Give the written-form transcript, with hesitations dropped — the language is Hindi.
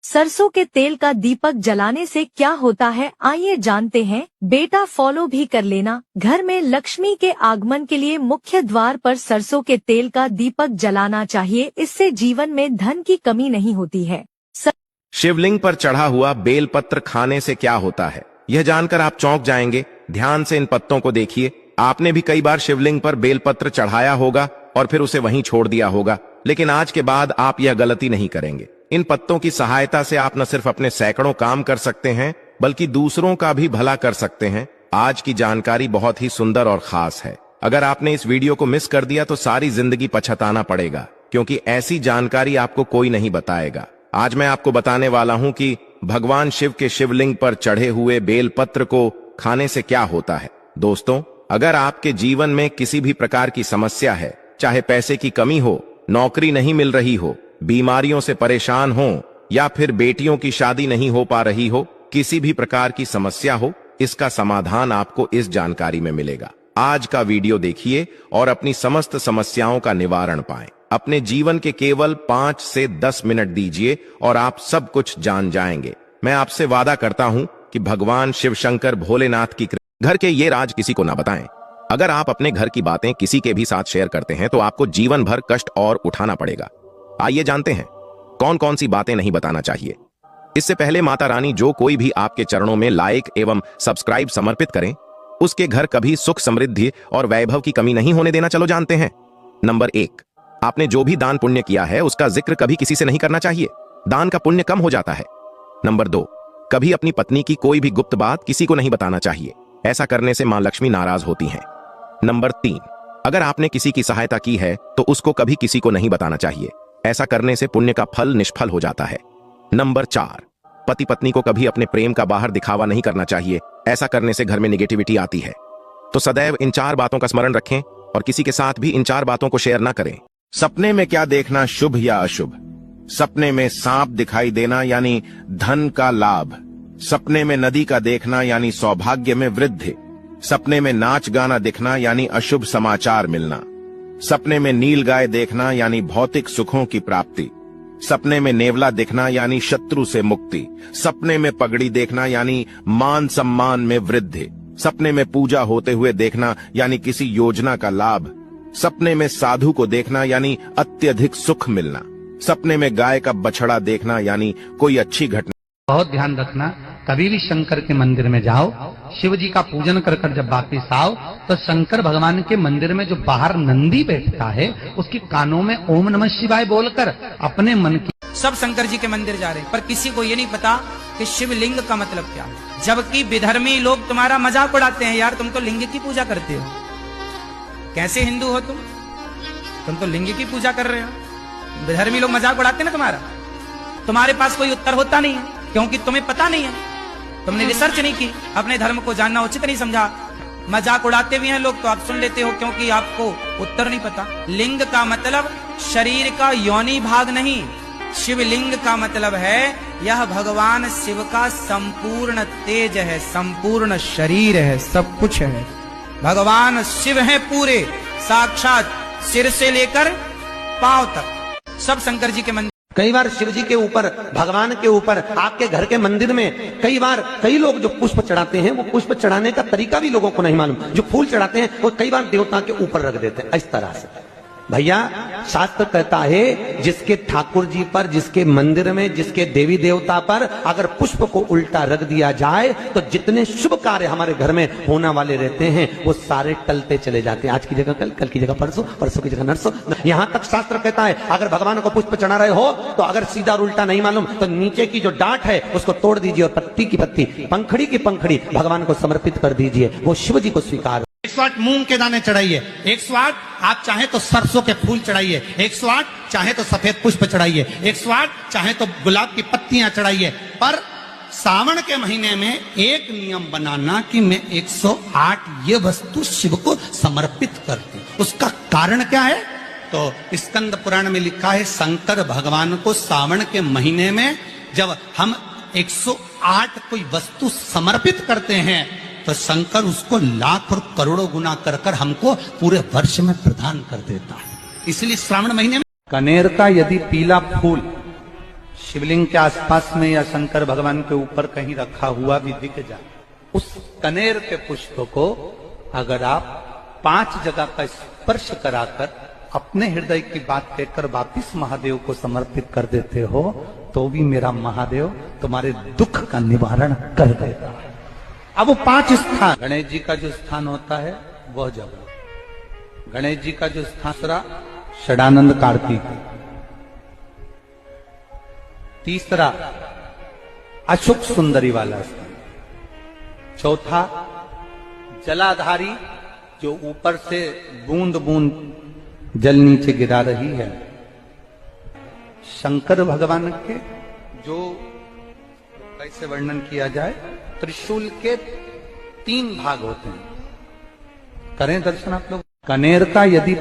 सरसों के तेल का दीपक जलाने से क्या होता है, आइए जानते हैं। बेटा फॉलो भी कर लेना। घर में लक्ष्मी के आगमन के लिए मुख्य द्वार पर सरसों के तेल का दीपक जलाना चाहिए। इससे जीवन में धन की कमी नहीं होती है। शिवलिंग पर चढ़ा हुआ बेलपत्र खाने से क्या होता है, यह जानकर आप चौंक जाएंगे। ध्यान से इन पत्तों को देखिए। आपने भी कई बार शिवलिंग पर बेलपत्र चढ़ाया होगा और फिर उसे वहीं छोड़ दिया होगा, लेकिन आज के बाद आप यह गलती नहीं करेंगे। इन पत्तों की सहायता से आप न सिर्फ अपने सैकड़ों काम कर सकते हैं, बल्कि दूसरों का भी भला कर सकते हैं। आज की जानकारी बहुत ही सुंदर और खास है। अगर आपने इस वीडियो को मिस कर दिया तो सारी जिंदगी पछताना पड़ेगा, क्योंकि ऐसी जानकारी आपको कोई नहीं बताएगा। आज मैं आपको बताने वाला हूं कि भगवान शिव के शिवलिंग पर चढ़े हुए बेलपत्र को खाने से क्या होता है। दोस्तों, अगर आपके जीवन में किसी भी प्रकार की समस्या है, चाहे पैसे की कमी हो, नौकरी नहीं मिल रही हो, बीमारियों से परेशान हो या फिर बेटियों की शादी नहीं हो पा रही हो, किसी भी प्रकार की समस्या हो, इसका समाधान आपको इस जानकारी में मिलेगा। आज का वीडियो देखिए और अपनी समस्त समस्याओं का निवारण पाएं। अपने जीवन के केवल 5 से 10 मिनट दीजिए और आप सब कुछ जान जाएंगे। मैं आपसे वादा करता हूं कि भगवान शिव शंकर भोलेनाथ की घर के ये राज किसी को ना बताएं। अगर आप अपने घर की बातें किसी के भी साथ शेयर करते हैं तो आपको जीवन भर कष्ट और उठाना पड़ेगा। आइए जानते हैं कौन कौन सी बातें नहीं बताना चाहिए। इससे पहले माता रानी जो कोई भी आपके चरणों में लाइक एवं सब्सक्राइब समर्पित करें, उसके घर कभी सुख समृद्धि और वैभव की कमी नहीं होने देना। चलो जानते हैं। नंबर 1, आपने जो भी दान पुण्य किया है उसका जिक्र कभी किसी से नहीं करना चाहिए। दान का पुण्य कम हो जाता है। नंबर 2, कभी अपनी पत्नी की कोई भी गुप्त बात किसी को नहीं बताना चाहिए। ऐसा करने से मां लक्ष्मी नाराज होती हैं। नंबर 3, अगर आपने किसी की सहायता की है तो उसको कभी किसी को नहीं बताना चाहिए। ऐसा करने से पुण्य का फल निष्फल हो जाता है। नंबर 4, पति पत्नी को कभी अपने प्रेम का बाहर दिखावा नहीं करना चाहिए। ऐसा करने से घर में निगेटिविटी आती है। तो सदैव इन 4 बातों का स्मरण रखें और किसी के साथ भी इन 4 बातों को शेयर ना करें। सपने में क्या देखना, शुभ या अशुभ? सपने में सांप दिखाई देना यानी धन का लाभ। सपने में नदी का देखना यानी सौभाग्य में वृद्धि। सपने में नाच गाना दिखना यानी अशुभ समाचार मिलना। सपने में नील गाय देखना यानी भौतिक सुखों की प्राप्ति। सपने में नेवला दिखना यानी शत्रु से मुक्ति। सपने में पगड़ी देखना यानी मान सम्मान में वृद्धि। सपने में पूजा होते हुए देखना यानी किसी योजना का लाभ। सपने में साधु को देखना यानी अत्यधिक सुख मिलना। सपने में गाय का बछड़ा देखना यानी कोई अच्छी घटना। बहुत ध्यान रखना, कभी भी शंकर के मंदिर में जाओ, शिव जी का पूजन कर कर जब वापिस आओ तो शंकर भगवान के मंदिर में जो बाहर नंदी बैठता है उसके कानों में ओम नमः शिवाय बोलकर अपने मन की। सब शंकर जी के मंदिर जा रहे हैं पर किसी को ये नहीं पता कि शिवलिंग का मतलब क्या है। जबकि विधर्मी लोग तुम्हारा मजाक उड़ाते हैं, यार तुम तो लिंग की पूजा करते हो, कैसे हिंदू हो तुम तो लिंग की पूजा कर रहे हो। विधर्मी लोग मजाक उड़ाते हैं ना तुम्हारा। तुम्हारे पास कोई उत्तर होता नहीं है क्योंकि तुम्हें पता नहीं है, तुमने रिसर्च नहीं की, अपने धर्म को जानना उचित नहीं समझा। मजाक उड़ाते भी हैं लोग तो आप सुन लेते हो क्योंकि आपको उत्तर नहीं पता। लिंग का मतलब शरीर का योनि भाग नहीं, शिवलिंग का मतलब है यह भगवान शिव का संपूर्ण तेज है, संपूर्ण शरीर है, सब कुछ है। भगवान शिव है पूरे, साक्षात सिर से लेकर पांव तक। सब शंकर जी के मंदिर। कई बार शिव जी के ऊपर, भगवान के ऊपर, आपके घर के मंदिर में कई बार कई लोग जो पुष्प चढ़ाते हैं वो पुष्प चढ़ाने का तरीका भी लोगों को नहीं मालूम। जो फूल चढ़ाते हैं वो कई बार देवता के ऊपर रख देते हैं इस तरह से। भैया शास्त्र कहता है जिसके ठाकुर जी पर, जिसके मंदिर में, जिसके देवी देवता पर अगर पुष्प को उल्टा रख दिया जाए तो जितने शुभ कार्य हमारे घर में होने वाले रहते हैं वो सारे टलते चले जाते हैं। आज की जगह कल, कल की जगह परसों, परसों की जगह नरसों। यहां तक शास्त्र कहता है अगर भगवान को पुष्प चढ़ा रहे हो तो अगर सीधा और उल्टा नहीं मालूम तो नीचे की जो डांट है उसको तोड़ दीजिए और पत्ती की पत्ती, पंखड़ी की पंखड़ी भगवान को समर्पित कर दीजिए। वो शिव जी को स्वीकार। 108 मूंग के दाने चढ़ाइए, 108 आप चाहे तो सरसों के फूल चढ़ाइए, 108 चाहे तो सफेद पुष्प चढ़ाइए, 108 चाहे तो गुलाब की पत्तियां चढ़ाइए। पर सावन के महीने में एक नियम बनाना कि मैं 108 ये वस्तु शिव को समर्पित करती। उसका कारण क्या है? तो स्कंद पुराण में लिखा है शंकर भगवान को सावन के महीने में जब हम 108 कोई वस्तु समर्पित करते हैं तो शंकर उसको लाख और करोड़ों गुना कर कर हमको पूरे वर्ष में प्रदान कर देता है। इसलिए श्रावण महीने में कनेर का यदि पीला फूल शिवलिंग के आसपास में या शंकर भगवान के ऊपर कहीं रखा हुआ भी दिख जाए, उस कनेर के पुष्प को अगर आप 5 जगह का स्पर्श कराकर अपने हृदय की बात कहकर वापिस महादेव को समर्पित कर देते हो, तो भी मेरा महादेव तुम्हारे दुख का निवारण कर देगा। अब वो 5 स्थान, गणेश जी का जो स्थान होता है वह जगह, गणेश जी का जो स्थान दूसरा षडानंद कार्तिक, तीसरा अशोक सुंदरी वाला स्थान, चौथा जलाधारी जो ऊपर से बूंद बूंद जल नीचे गिरा रही है, शंकर भगवान के जो कैसे वर्णन किया जाए, त्रिशूल के 3 भाग होते हैं। करें दर्शन आप लोग। कनेर का यदि